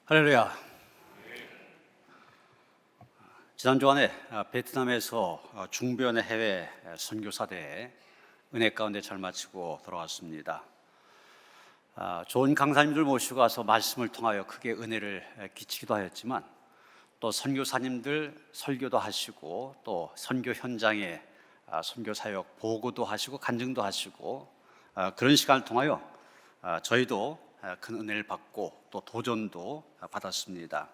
할렐루야. 지난 주간에 베트남에서 중변의 해외 선교사대회 은혜 가운데 잘 마치고 돌아왔습니다. 좋은 강사님들 모시고 가서 말씀을 통하여 크게 은혜를 끼치기도 하였지만, 또 선교사님들 설교도 하시고, 또 선교 현장에 선교 사역 보고도 하시고 간증도 하시고, 그런 시간을 통하여 저희도 큰 은혜를 받고 또 도전도 받았습니다.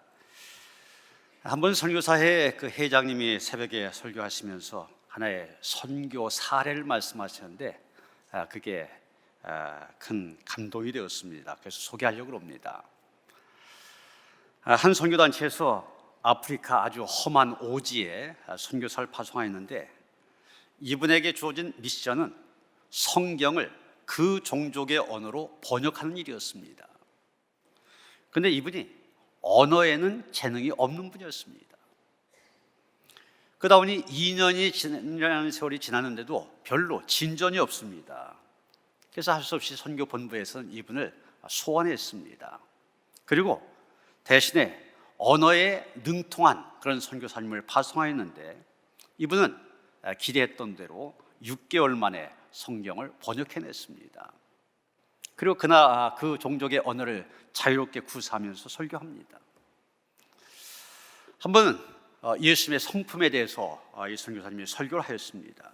한번 선교사회 그 회장님이 새벽에 설교하시면서 하나의 선교 사례를 말씀하셨는데, 그게 큰 감동이 되었습니다. 그래서 소개하려고 합니다. 한 선교단체에서 아프리카 아주 험한 오지에 선교사를 파송하였는데, 이분에게 주어진 미션은 성경을 그 종족의 언어로 번역하는 일이었습니다. 그런데 이분이 언어에는 재능이 없는 분이었습니다. 그러다 보니 2년이라는 세월이 지났는데도 별로 진전이 없습니다. 그래서 할 수 없이 선교본부에서는 이분을 소환했습니다. 그리고 대신에 언어에 능통한 그런 선교사님을 파송하였는데, 이분은 기대했던 대로 6개월 만에 성경을 번역해냈습니다. 그리고 그날 그 종족의 언어를 자유롭게 구사하면서 설교합니다. 한 번은 예수님의 성품에 대해서 이 선교사님이 설교를 하였습니다.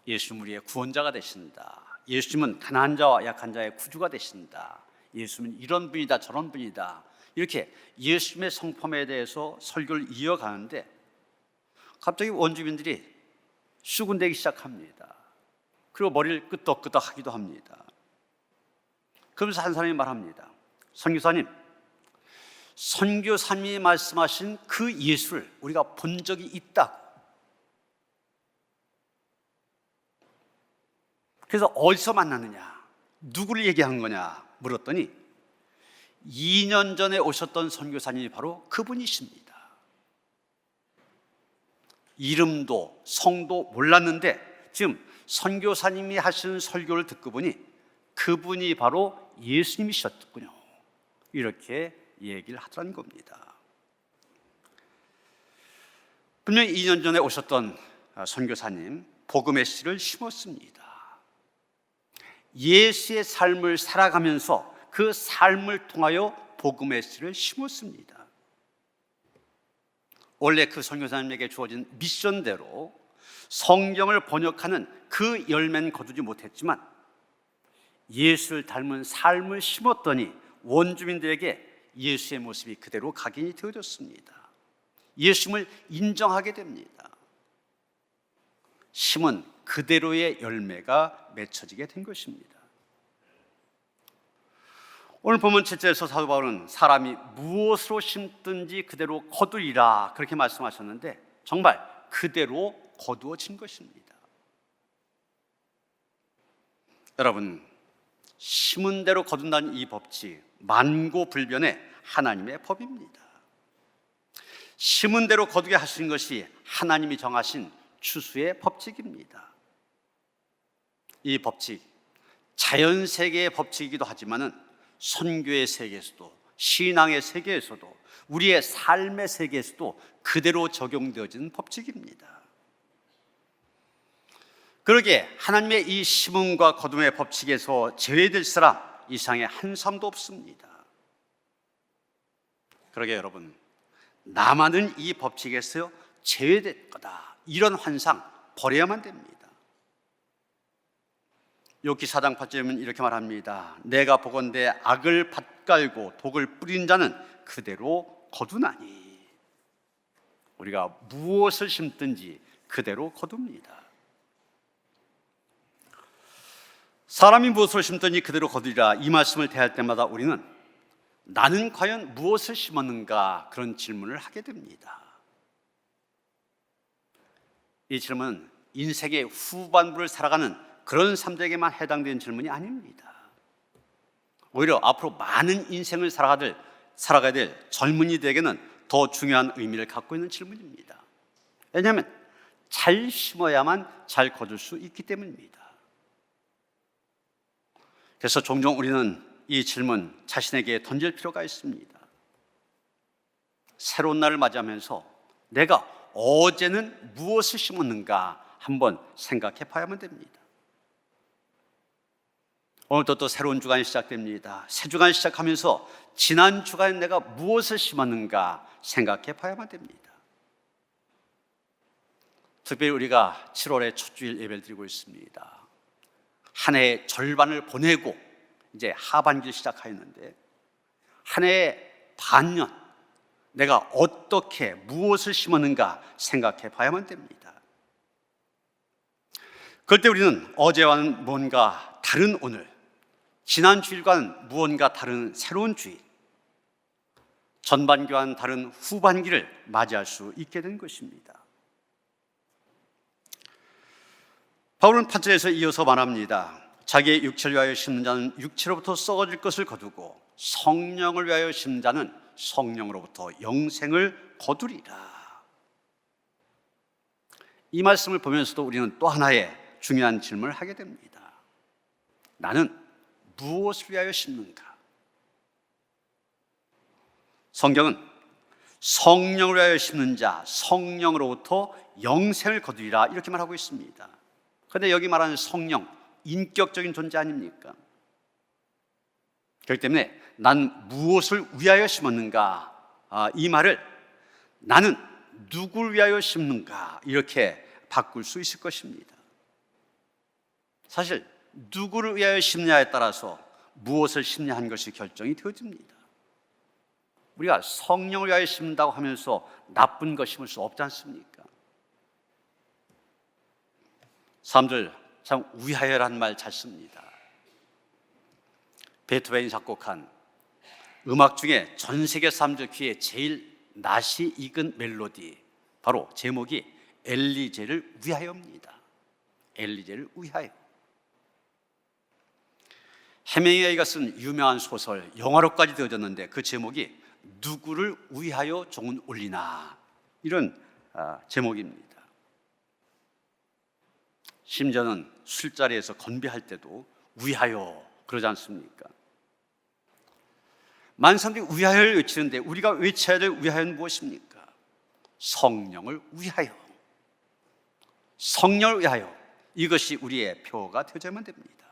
예수님 우리의 구원자가 되신다. 예수님은 가난한 자와 약한 자의 구주가 되신다. 예수님은 이런 분이다 저런 분이다. 이렇게 예수님의 성품에 대해서 설교를 이어가는데, 갑자기 원주민들이 수군대기 시작합니다. 그리고 머리를 끄덕끄덕 하기도 합니다. 그러면서 한 사람이 말합니다. 선교사님, 선교사님이 말씀하신 그 예수를 우리가 본 적이 있다. 그래서 어디서 만났느냐, 누구를 얘기한 거냐 물었더니 2년 전에 오셨던 선교사님이 바로 그분이십니다. 이름도 성도 몰랐는데 지금 선교사님이 하시는 설교를 듣고 보니 그분이 바로 예수님이셨군요. 이렇게 얘기를 하더라는 겁니다. 분명히 2년 전에 오셨던 선교사님, 복음의 씨를 심었습니다. 예수의 삶을 살아가면서 그 삶을 통하여 복음의 씨를 심었습니다. 원래 그 선교사님에게 주어진 미션대로 성경을 번역하는 그 열매는 거두지 못했지만, 예수를 닮은 삶을 심었더니 원주민들에게 예수의 모습이 그대로 각인이 되어졌습니다. 예수님을 인정하게 됩니다. 심은 그대로의 열매가 맺혀지게 된 것입니다. 오늘 본문 7절에서 사도 바울은 사람이 무엇으로 심든지 그대로 거두리라 그렇게 말씀하셨는데, 정말 그대로 거두어진 것입니다. 여러분, 심은 대로 거둔다는 이 법칙, 만고불변의 하나님의 법입니다. 심은 대로 거두게 하시는 것이 하나님이 정하신 추수의 법칙입니다. 이 법칙, 자연세계의 법칙이기도 하지만은 선교의 세계에서도, 신앙의 세계에서도, 우리의 삶의 세계에서도 그대로 적용되어지는 법칙입니다. 그러기에 하나님의 이 심음과 거둠의 법칙에서 제외될 사람 이 세상에 한 사람도 없습니다. 그러기에 여러분, 나만은 이 법칙에서 제외될 거다, 이런 환상 버려야만 됩니다. 욥기 4장 8절에는 이렇게 말합니다. 내가 보건대 악을 밭갈고 독을 뿌린 자는 그대로 거두나니. 우리가 무엇을 심든지 그대로 거둡니다. 사람이 무엇을 심든지 그대로 거두리라, 이 말씀을 대할 때마다 우리는 나는 과연 무엇을 심었는가, 그런 질문을 하게 됩니다. 이 질문은 인생의 후반부를 살아가는 그런 사람들에게만 해당되는 질문이 아닙니다. 오히려 앞으로 많은 인생을 살아가야 될 젊은이들에게는 더 중요한 의미를 갖고 있는 질문입니다. 왜냐하면 잘 심어야만 잘 거둘 수 있기 때문입니다. 그래서 종종 우리는 이 질문 자신에게 던질 필요가 있습니다. 새로운 날을 맞이하면서 내가 어제는 무엇을 심었는가 한번 생각해 봐야만 됩니다. 오늘도 또 새로운 주간이 시작됩니다. 새 주간 시작하면서 지난 주간에 내가 무엇을 심었는가 생각해 봐야만 됩니다. 특별히 우리가 7월에 첫 주일 예배를 드리고 있습니다. 한 해의 절반을 보내고 이제 하반기를 시작하였는데 한 해의 반년 내가 어떻게 무엇을 심었는가 생각해 봐야만 됩니다. 그럴 때 우리는 어제와는 뭔가 다른 오늘, 지난 주일과는 무언가 다른 새로운 주일, 전반기와는 다른 후반기를 맞이할 수 있게 된 것입니다. 바울은 8절에서 이어서 말합니다. 자기의 육체를 위하여 심는 자는 육체로부터 썩어질 것을 거두고 성령을 위하여 심는 자는 성령으로부터 영생을 거두리라. 이 말씀을 보면서도 우리는 또 하나의 중요한 질문을 하게 됩니다. 나는 무엇을 위하여 심는가? 성경은 성령을 위하여 심는 자 성령으로부터 영생을 거두리라 이렇게 말하고 있습니다. 그런데 여기 말하는 성령, 인격적인 존재 아닙니까? 그렇기 때문에 난 무엇을 위하여 심었는가? 이 말을 나는 누구를 위하여 심는가? 이렇게 바꿀 수 있을 것입니다. 사실 누구를 위하여 심냐에 따라서 무엇을 심냐 하는 것이 결정이 되어집니다. 우리가 성령을 위하여 심는다고 하면서 나쁜 것 심을 수 없지 않습니까? 사람들 참 위하여라는 말 잘 씁니다. 베토벤이 작곡한 음악 중에 전 세계 사람들 귀에 제일 낯이 익은 멜로디, 바로 제목이 엘리제를 위하여입니다. 엘리제를 위하여. 헤밍웨이가 쓴 유명한 소설 영화로까지 되어졌는데 그 제목이 누구를 위하여 종은 울리나, 이런 제목입니다. 심지어는 술자리에서 건배할 때도 위하여 그러지 않습니까? 많은 사람들이 위하여를 외치는데 우리가 외쳐야 될 위하여는 무엇입니까? 성령을 위하여, 성령을 위하여, 이것이 우리의 표가 되어야만 됩니다.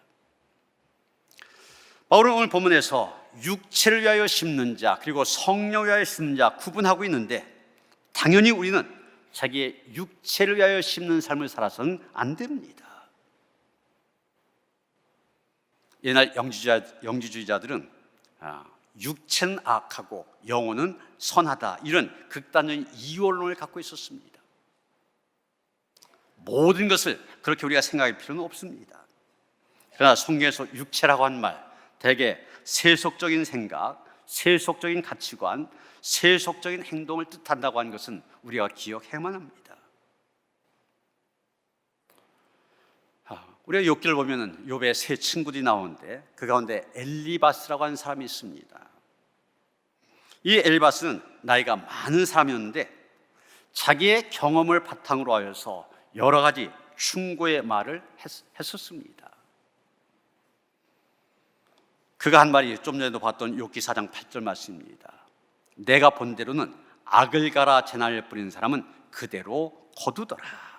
바울은 오늘 본문에서 육체를 위하여 심는 자 그리고 성령을 위하여 심는 자 구분하고 있는데, 당연히 우리는 자기의 육체를 위하여 심는 삶을 살아서는 안 됩니다. 옛날 영지주의자들은 육체는 악하고 영혼은 선하다, 이런 극단적인 이원론을 갖고 있었습니다. 모든 것을 그렇게 우리가 생각할 필요는 없습니다. 그러나 성경에서 육체라고 한 말, 대개 세속적인 생각, 세속적인 가치관, 세속적인 행동을 뜻한다고 하는 것은 우리가 기억해야만 합니다. 우리가 욥기를 보면 욥의 세 친구들이 나오는데 그 가운데 엘리바스라고 하는 사람이 있습니다. 이 엘리바스는 나이가 많은 사람이었는데 자기의 경험을 바탕으로 하여서 여러 가지 충고의 말을 했었습니다. 그가 한 말이 좀 전에도 봤던 욥기 4장 8절 말씀입니다. 내가 본 대로는 악을 갈아 재난을 뿌리는 사람은 그대로 거두더라.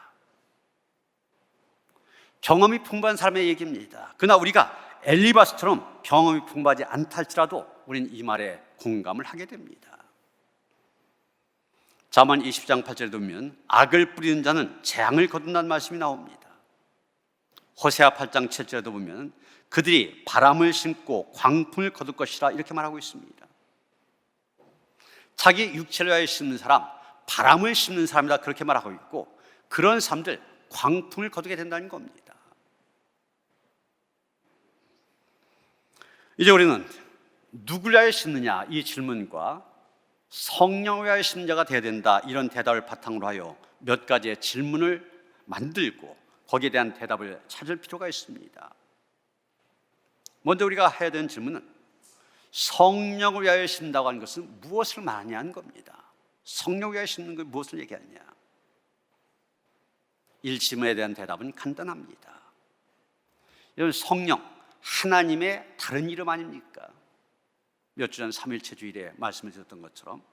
경험이 풍부한 사람의 얘기입니다. 그러나 우리가 엘리바스처럼 경험이 풍부하지 않다 할지라도 우리는 이 말에 공감을 하게 됩니다. 잠언 20장 8절에 보면 악을 뿌리는 자는 재앙을 거둔다는 말씀이 나옵니다. 호세아 8장 7절에도 보면 그들이 바람을 심고 광풍을 거둘 것이라 이렇게 말하고 있습니다. 자기 육체를 위하여 심는 사람, 바람을 심는 사람이다 그렇게 말하고 있고, 그런 사람들 광풍을 거두게 된다는 겁니다. 이제 우리는 누구를 위하여 심느냐 이 질문과 성령을 위하여 심는 자가 되어야 된다 이런 대답을 바탕으로 하여 몇 가지의 질문을 만들고 거기에 대한 대답을 찾을 필요가 있습니다. 먼저 우리가 해야 되는 질문은 성령을 위하여 심는다고 하는 것은 무엇을 말하냐는 겁니다. 성령을 위하여 심는 것 무엇을 얘기하냐? 이 질문에 대한 대답은 간단합니다. 여러분, 성령, 하나님의 다른 이름 아닙니까? 몇 주 전 3일체 주일에 말씀을 드렸던 것처럼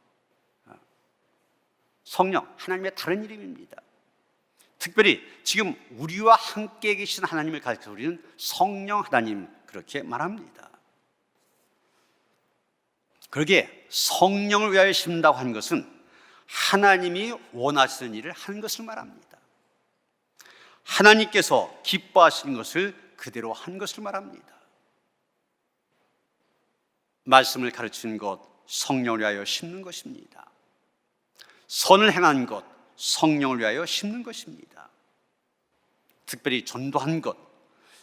성령, 하나님의 다른 이름입니다. 특별히 지금 우리와 함께 계신 하나님을 가리켜서 우리는 성령 하나님 그렇게 말합니다. 그러기에 성령을 위하여 심는다고 하는 것은 하나님이 원하시는 일을 하는 것을 말합니다. 하나님께서 기뻐하시는 것을 그대로 한 것을 말합니다. 말씀을 가르치는 것, 성령을 위하여 심는 것입니다. 선을 행한 것, 성령을 위하여 심는 것입니다. 특별히 전도한 것,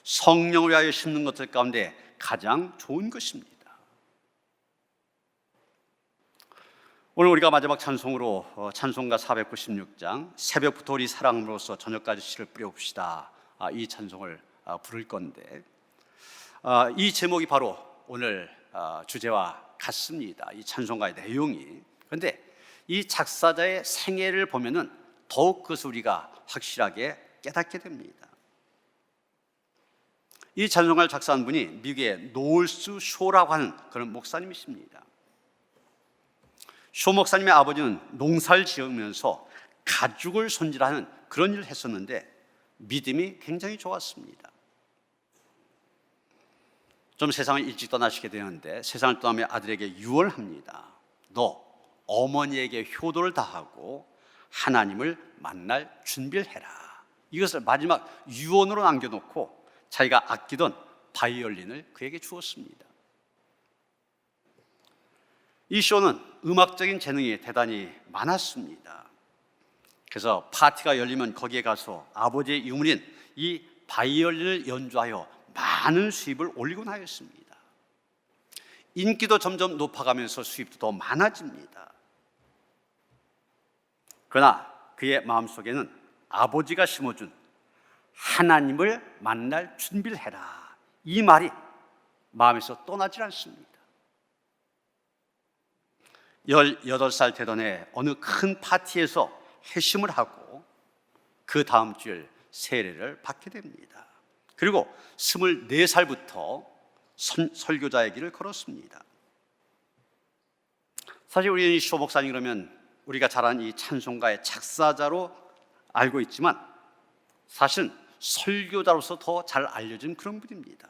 성령을 위하여 심는 것들 가운데 가장 좋은 것입니다. 오늘 우리가 마지막 찬송으로 찬송가 496장 새벽부터 우리 사랑으로서 저녁까지 씨를 뿌려봅시다, 이 찬송을 부를 건데, 이 제목이 바로 오늘 주제와 같습니다. 이 찬송가의 내용이. 그런데 이 작사자의 생애를 보면은 더욱 그것을 우리가 확실하게 깨닫게 됩니다. 이 찬송가를 작사한 분이 미국의 노을스 쇼라고 하는 그런 목사님이십니다. 쇼 목사님의 아버지는 농사를 지으면서 가죽을 손질하는 그런 일을 했었는데 믿음이 굉장히 좋았습니다. 좀 세상을 일찍 떠나시게 되는데 세상을 떠나며 아들에게 유언합니다. 너 어머니에게 효도를 다하고 하나님을 만날 준비를 해라. 이것을 마지막 유언으로 남겨놓고 자기가 아끼던 바이올린을 그에게 주었습니다. 이 쇼는 음악적인 재능이 대단히 많았습니다. 그래서 파티가 열리면 거기에 가서 아버지의 유물인 이 바이올린을 연주하여 많은 수입을 올리곤 하였습니다. 인기도 점점 높아가면서 수입도 더 많아집니다. 그러나 그의 마음속에는 아버지가 심어준 하나님을 만날 준비를 해라, 이 말이 마음에서 떠나질 않습니다. 18살 되던 해 어느 큰 파티에서 회심을 하고 그 다음 주일 세례를 받게 됩니다. 그리고 24살부터 설교자의 길을 걸었습니다. 사실 우리는 쇼 목사님 그러면 우리가 잘 아는 이 찬송가의 작사자로 알고 있지만 사실은 설교자로서 더 잘 알려진 그런 분입니다.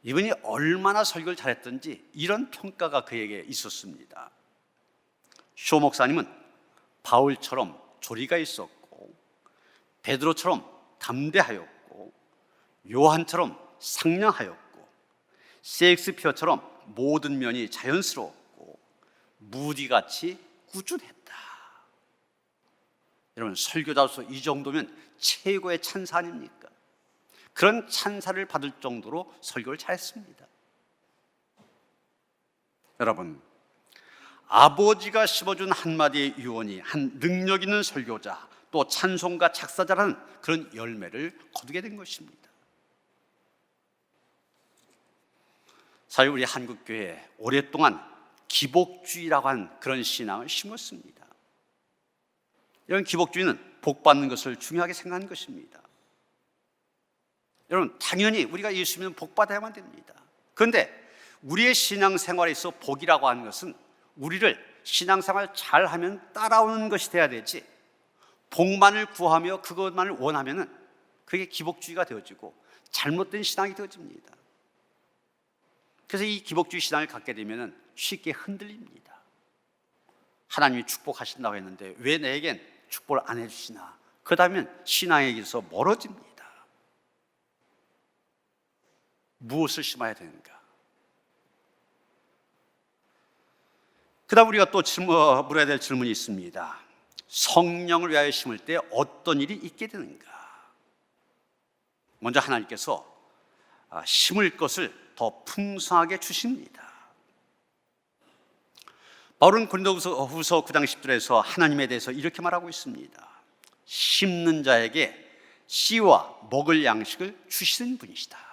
이분이 얼마나 설교를 잘했던지 이런 평가가 그에게 있었습니다. 쇼 목사님은 바울처럼 조리가 있었고, 베드로처럼 담대하였고, 요한처럼 상냥하였고, 셰익스피어처럼 모든 면이 자연스러웠고, 무디같이 꾸준했다. 여러분, 설교자로서 이 정도면 최고의 찬사 아닙니까? 그런 찬사를 받을 정도로 설교를 잘했습니다. 여러분, 아버지가 심어준 한마디의 유언이 한 능력 있는 설교자, 또 찬송가 작사자라는 그런 열매를 거두게 된 것입니다. 사실 우리 한국교회에 오랫동안 기복주의라고 하는 그런 신앙을 심었습니다. 이런 기복주의는 복받는 것을 중요하게 생각하는 것입니다. 여러분, 당연히 우리가 예수 믿으면 복받아야만 됩니다. 그런데 우리의 신앙생활에 있어 복이라고 하는 것은 우리를 신앙생활 잘하면 따라오는 것이 돼야 되지, 복만을 구하며 그것만을 원하면 그게 기복주의가 되어지고 잘못된 신앙이 되어집니다. 그래서 이 기복주의 신앙을 갖게 되면 쉽게 흔들립니다. 하나님이 축복하신다고 했는데 왜 내겐 축복을 안 해주시나? 그러다면 신앙에 있어서 멀어집니다. 무엇을 심어야 되는가? 그 다음 우리가 또 물어야 될 질문이 있습니다. 성령을 위하여 심을 때 어떤 일이 있게 되는가? 먼저 하나님께서 심을 것을 더 풍성하게 주십니다. 바울은 고린도후서 9장 10절에서 하나님에 대해서 이렇게 말하고 있습니다. 심는 자에게 씨와 먹을 양식을 주시는 분이시다.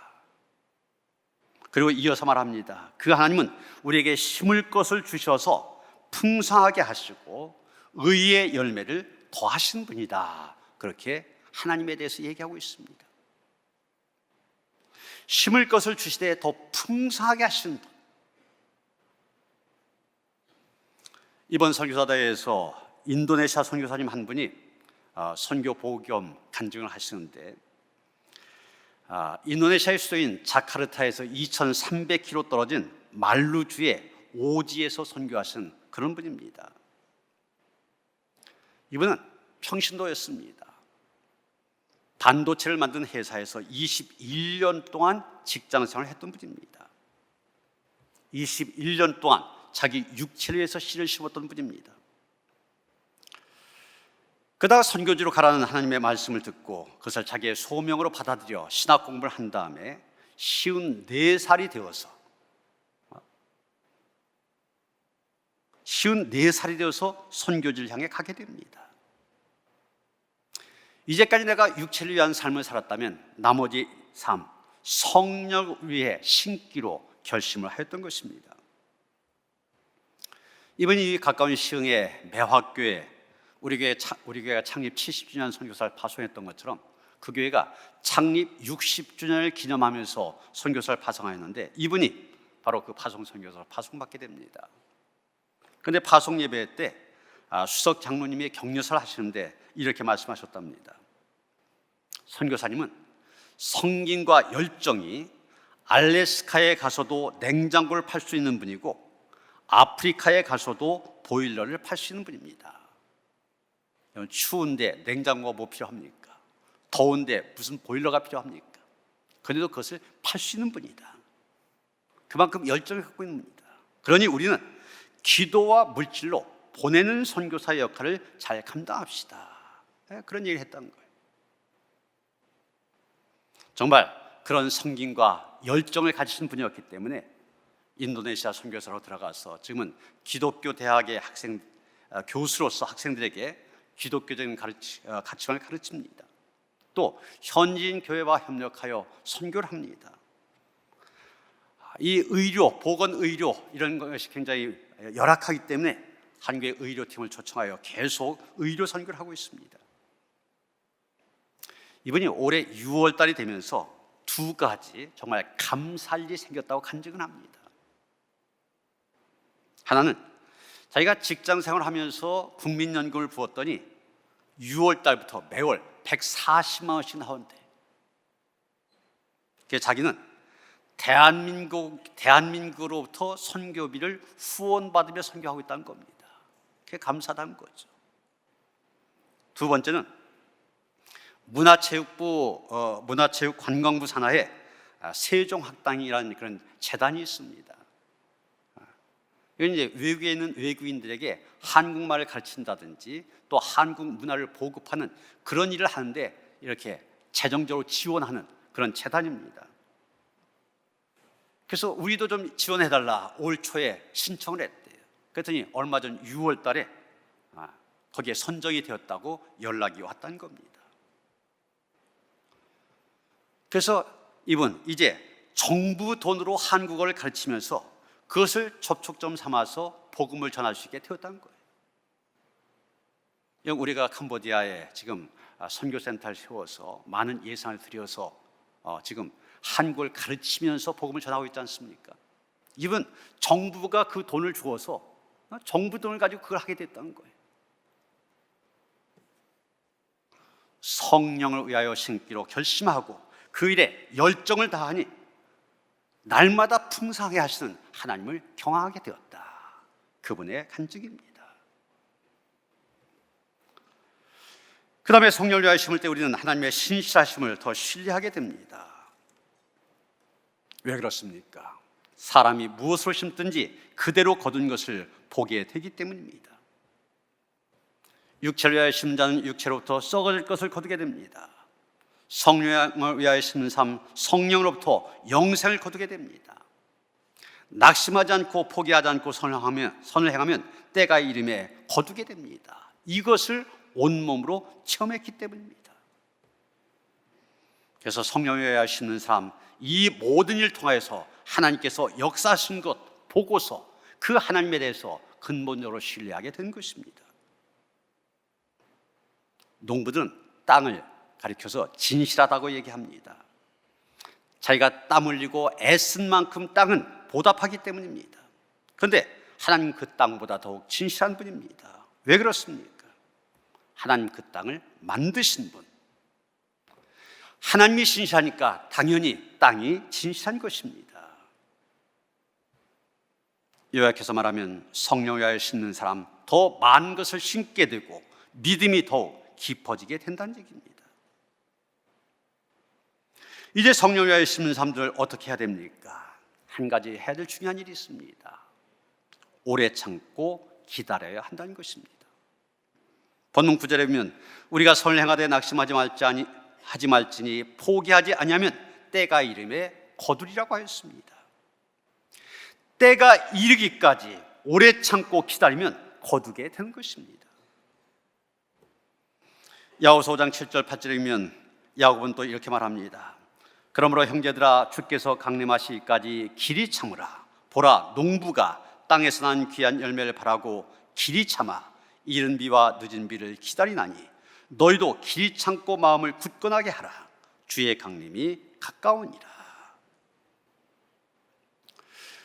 그리고 이어서 말합니다. 그 하나님은 우리에게 심을 것을 주셔서 풍성하게 하시고 의의 열매를 더하신 분이다. 그렇게 하나님에 대해서 얘기하고 있습니다. 심을 것을 주시되 더 풍성하게 하시는 분. 이번 선교사대회에서 인도네시아 선교사님 한 분이 선교 보호 겸 간증을 하시는데, 인도네시아의 수도인 자카르타에서 2,300km 떨어진 말루주의 오지에서 선교하신 그런 분입니다. 이분은 평신도였습니다. 반도체를 만든 회사에서 21년 동안 직장 생활을 했던 분입니다. 21년 동안 자기 육체를 위해서 씨를 심었던 분입니다. 그러다가 선교지로 가라는 하나님의 말씀을 듣고 그것을 자기의 소명으로 받아들여 신학 공부를 한 다음에 54살이 되어서 선교지를 향해 가게 됩니다. 이제까지 내가 육체를 위한 삶을 살았다면 나머지 삶, 성령을 위해 신기로 결심을 하였던 것입니다. 이번이 가까운 시흥의 매화교회, 우리 교회가 창립 70주년 선교사를 파송했던 것처럼 그 교회가 창립 60주년을 기념하면서 선교사를 파송하였는데, 이분이 바로 그 파송 선교사를 파송받게 됩니다. 그런데 파송 예배 때 수석 장로님이 격려사를 하시는데 이렇게 말씀하셨답니다. 선교사님은 성김과 열정이 알래스카에 가서도 냉장고를 팔 수 있는 분이고 아프리카에 가서도 보일러를 팔 수 있는 분입니다. 추운데 냉장고가 뭐 필요합니까? 더운데 무슨 보일러가 필요합니까? 그런데도 그것을 팔 수 있는 분이다. 그만큼 열정을 갖고 있는 분이다. 그러니 우리는 기도와 물질로 보내는 선교사의 역할을 잘 감당합시다. 그런 얘기를 했다는 거예요. 정말 그런 성김과 열정을 가지신 분이었기 때문에 인도네시아 선교사로 들어가서 지금은 기독교 대학의 교수로서 학생들에게 기독교적인 가치관을 가르칩니다. 또 현지인 교회와 협력하여 선교를 합니다. 이 의료, 보건의료 이런 것이 굉장히 열악하기 때문에 한국의 의료팀을 초청하여 계속 의료 선교를 하고 있습니다. 이분이 올해 6월 달이 되면서 2가지 정말 감사할 일이 생겼다고 간증을 합니다. 하나는 자기가 직장 생활을 하면서 국민연금을 부었더니 6월 달부터 매월 140만 원씩 나온대. 그래서 자기는 대한민국으로부터 선교비를 후원받으며 선교하고 있다는 겁니다. 그게 감사하다는 거죠. 두 번째는 문화체육관광부 산하에 세종학당이라는 그런 재단이 있습니다. 이건 이제 외국에 있는 외국인들에게 한국말을 가르친다든지 또 한국 문화를 보급하는 그런 일을 하는데 이렇게 재정적으로 지원하는 그런 재단입니다. 그래서 우리도 좀 지원해달라 올 초에 신청을 했대요. 그랬더니 얼마 전 6월 달에 거기에 선정이 되었다고 연락이 왔다는 겁니다. 그래서 이분 이제 정부 돈으로 한국어를 가르치면서 그것을 접촉점 삼아서 복음을 전할 수 있게 되었다는 거예요. 우리가 캄보디아에 지금 선교센터를 세워서 많은 예산을 들여서 지금 한국을 가르치면서 복음을 전하고 있지 않습니까? 이분 정부가 그 돈을 주어서 정부 돈을 가지고 그걸 하게 됐다는 거예요. 성령을 위하여 신기로 결심하고 그 일에 열정을 다하니 날마다 풍성하게 하시는 하나님을 경험하게 되었다. 그분의 간증입니다. 그 다음에 성령을 위하여 심을 때 우리는 하나님의 신실하심을 더 신뢰하게 됩니다. 왜 그렇습니까? 사람이 무엇으로 심든지 그대로 거둔 것을 보게 되기 때문입니다. 육체를 위하여 심는 자는 육체로부터 썩어질 것을 거두게 됩니다. 성령을 위하여 심는 삶, 성령으로부터 영생을 거두게 됩니다. 낙심하지 않고 포기하지 않고 선을 행하면 때가 이름에 거두게 됩니다. 이것을 온몸으로 체험했기 때문입니다. 그래서 성령을 위하여 심는 삶, 이 모든 일을 통하여서 하나님께서 역사하신 것 보고서 그 하나님에 대해서 근본적으로 신뢰하게 된 것입니다. 농부들은 땅을 가리켜서 진실하다고 얘기합니다. 자기가 땀 흘리고 애쓴 만큼 땅은 보답하기 때문입니다. 그런데 하나님 그 땅보다 더욱 진실한 분입니다. 왜 그렇습니까? 하나님 그 땅을 만드신 분. 하나님이 진실하니까 당연히 땅이 진실한 것입니다. 요약해서 말하면 성령을 위하여 심는 사람 더 많은 것을 심게 되고 믿음이 더욱 깊어지게 된다는 얘기입니다. 이제 성령을 위하여 심는 사람들 어떻게 해야 됩니까? 한 가지 해야 될 중요한 일이 있습니다. 오래 참고 기다려야 한다는 것입니다. 본문 9절에 보면 우리가 선을 행하되 낙심하지 말지니 포기하지 아니하면 때가 이름에 거두리라고 하였습니다. 때가 이르기까지 오래 참고 기다리면 거두게 되는 것입니다. 야고보서 5장 7절 8절에 보면 야고보는 또 이렇게 말합니다. 그러므로 형제들아 주께서 강림하시기까지 길이 참으라. 보라 농부가 땅에서 난 귀한 열매를 바라고 길이 참아 이른 비와 늦은 비를 기다리나니 너희도 길이 참고 마음을 굳건하게 하라. 주의 강림이 가까우니라.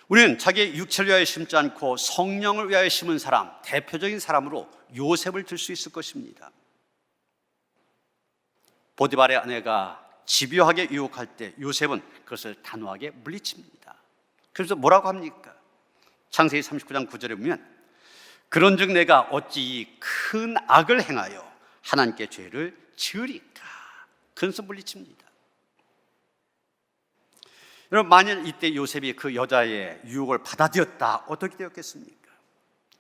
우리는 자기의 육체를 위하여 심지 않고 성령을 위하여 심은 사람, 대표적인 사람으로 요셉을 들 수 있을 것입니다. 보디발의 아내가 집요하게 유혹할 때 요셉은 그것을 단호하게 물리칩니다. 그래서 뭐라고 합니까? 창세기 39장 9절에 보면 그런즉 내가 어찌 이 큰 악을 행하여 하나님께 죄를 지으리까? 그래서 물리칩니다. 여러분, 만일 이때 요셉이 그 여자의 유혹을 받아들였다, 어떻게 되었겠습니까?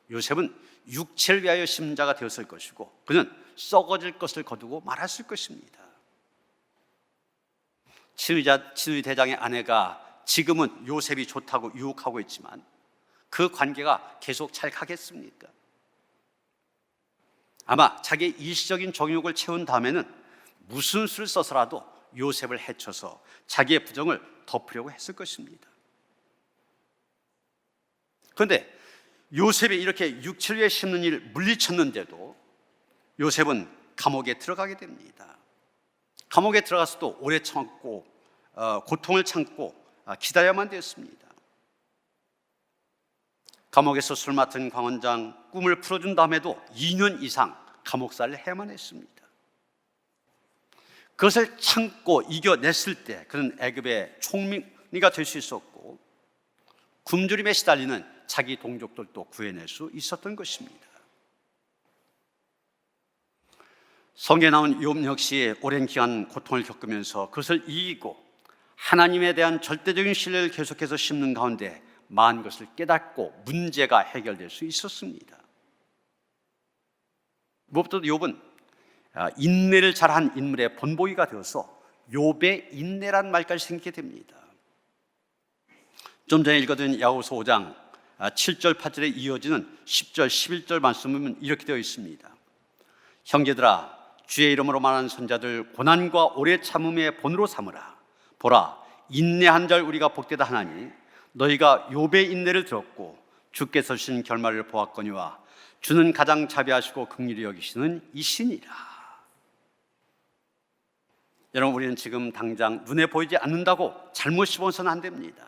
요셉은 육체를 위하여 심는 자가 되었을 것이고 그는 썩어질 것을 거두고 말았을 것입니다. 친위 대장의 아내가 지금은 요셉이 좋다고 유혹하고 있지만 그 관계가 계속 잘 가겠습니까? 아마 자기의 일시적인 정욕을 채운 다음에는 무슨 수를 써서라도 요셉을 해쳐서 자기의 부정을 덮으려고 했을 것입니다. 그런데 요셉이 이렇게 육체를 위해 심는 일을 물리쳤는데도 요셉은 감옥에 들어가게 됩니다. 감옥에 들어가서도 오래 참고 고통을 참고 기다려야만 되었습니다. 감옥에서 술 맡은 광원장 꿈을 풀어준 다음에도 2년 이상 감옥살이를 해야만 했습니다. 그것을 참고 이겨냈을 때 그는 애굽의 총리가 될 수 있었고 굶주림에 시달리는 자기 동족들도 구해낼 수 있었던 것입니다. 성경에 나온 욥 역시 오랜 기간 고통을 겪으면서 그것을 이기고 하나님에 대한 절대적인 신뢰를 계속해서 심는 가운데 많은 것을 깨닫고 문제가 해결될 수 있었습니다. 무엇보다도 욥은 인내를 잘한 인물의 본보기가 되어서 욥의 인내란 말까지 생기게 됩니다. 좀 전에 읽어드린 야고보서 5장 7절 8절에 이어지는 10절 11절 말씀은 이렇게 되어 있습니다. 형제들아 주의 이름으로 말하는 선자들 고난과 오래 참음의 본으로 삼으라. 보라 인내한 자 우리가 복되다 하나니 너희가 욥의 인내를 들었고 주께서 주신 결말을 보았거니와 주는 가장 자비하시고 긍휼히 여기시는 이신이라. 여러분, 우리는 지금 당장 눈에 보이지 않는다고 잘못 씹어서는 안 됩니다.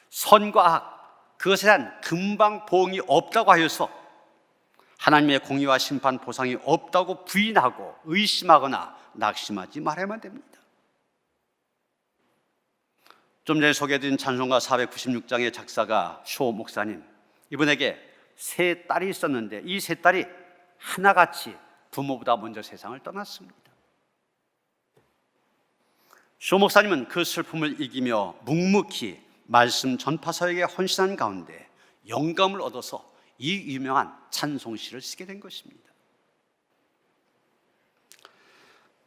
선과 악, 그것에 대한 금방 보응이 없다고 하여서 하나님의 공의와 심판 보상이 없다고 부인하고 의심하거나 낙심하지 말아야만 됩니다. 좀 전에 소개해드린 찬송가 496장의 작사가 쇼 목사님, 이분에게 세 딸이 있었는데 이 세 딸이 하나같이 부모보다 먼저 세상을 떠났습니다. 쇼 목사님은 그 슬픔을 이기며 묵묵히 말씀 전파 사역에 헌신한 가운데 영감을 얻어서 이 유명한 찬송시를 쓰게 된 것입니다.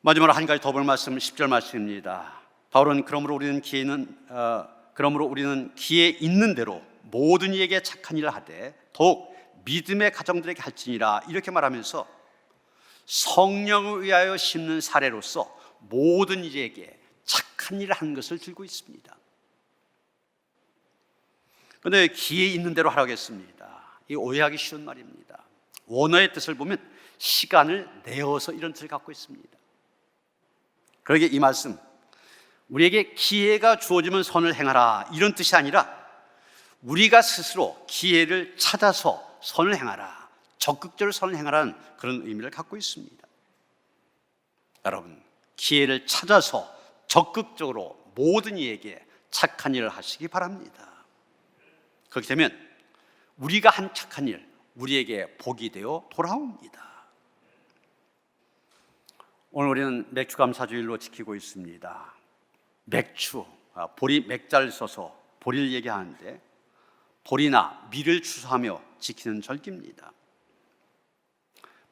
마지막으로 한 가지 더 볼 말씀 10절 말씀입니다. 바울은 그러므로 우리는 기에 있는 대로 모든 이에게 착한 일을 하되 더욱 믿음의 가정들에게 할지니라 이렇게 말하면서 성령을 위하여 심는 사례로서 모든 이에게 착한 일을 하는 것을 들고 있습니다. 그런데 기에 있는 대로 하라고 했습니다. 이 오해하기 쉬운 말입니다. 원어의 뜻을 보면 시간을 내어서 이런 뜻을 갖고 있습니다. 그러기에 이 말씀 우리에게 기회가 주어지면 선을 행하라 이런 뜻이 아니라 우리가 스스로 기회를 찾아서 선을 행하라, 적극적으로 선을 행하라는 그런 의미를 갖고 있습니다. 여러분, 기회를 찾아서 적극적으로 모든 이에게 착한 일을 하시기 바랍니다. 그렇게 되면 우리가 한 착한 일, 우리에게 복이 되어 돌아옵니다. 오늘 우리는 맥주 감사주일로 지키고 있습니다. 맥주, 보리 맥자를 써서 보리를 얘기하는데 보리나 밀을 추수하며 지키는 절기입니다.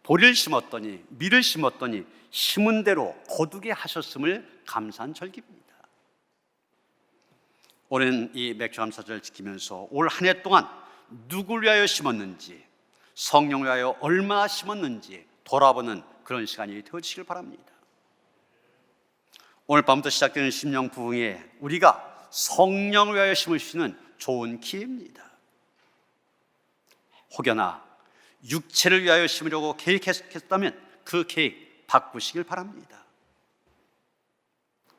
보리를 심었더니 밀을 심었더니 심은 대로 거두게 하셨음을 감사한 절기입니다. 올해는 이 맥주 감사절을 지키면서 올 한 해 동안 누구를 위하여 심었는지, 성령을 위하여 얼마나 심었는지 돌아보는 그런 시간이 되어지길 바랍니다. 오늘 밤부터 시작되는 심령 부흥에 우리가 성령을 위하여 심을 수 있는 좋은 기회입니다. 혹여나 육체를 위하여 심으려고 계획했다면 그 계획 바꾸시길 바랍니다.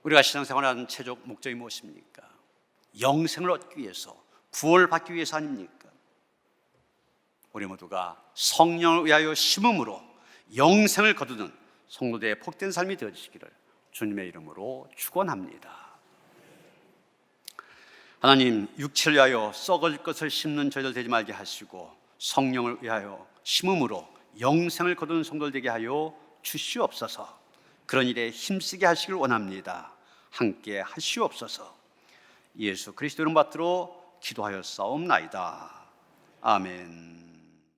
우리가 신앙생활하는 최종 목적이 무엇입니까? 영생을 얻기 위해서, 구원을 받기 위해서 아닙니까? 우리 모두가 성령을 위하여 심음으로 영생을 거두는 성도들의 복된 삶이 되어지시기를 주님의 이름으로 축원합니다. 하나님, 육체를 위하여 썩을 것을 심는 저희들 되지 말게 하시고 성령을 위하여 심음으로 영생을 거두는 성도들 되게 하여 주시옵소서. 그런 일에 힘쓰게 하시길 원합니다. 함께 하시옵소서. 예수 그리스도 이름 받들어 기도하여 싸움나이다. 아멘.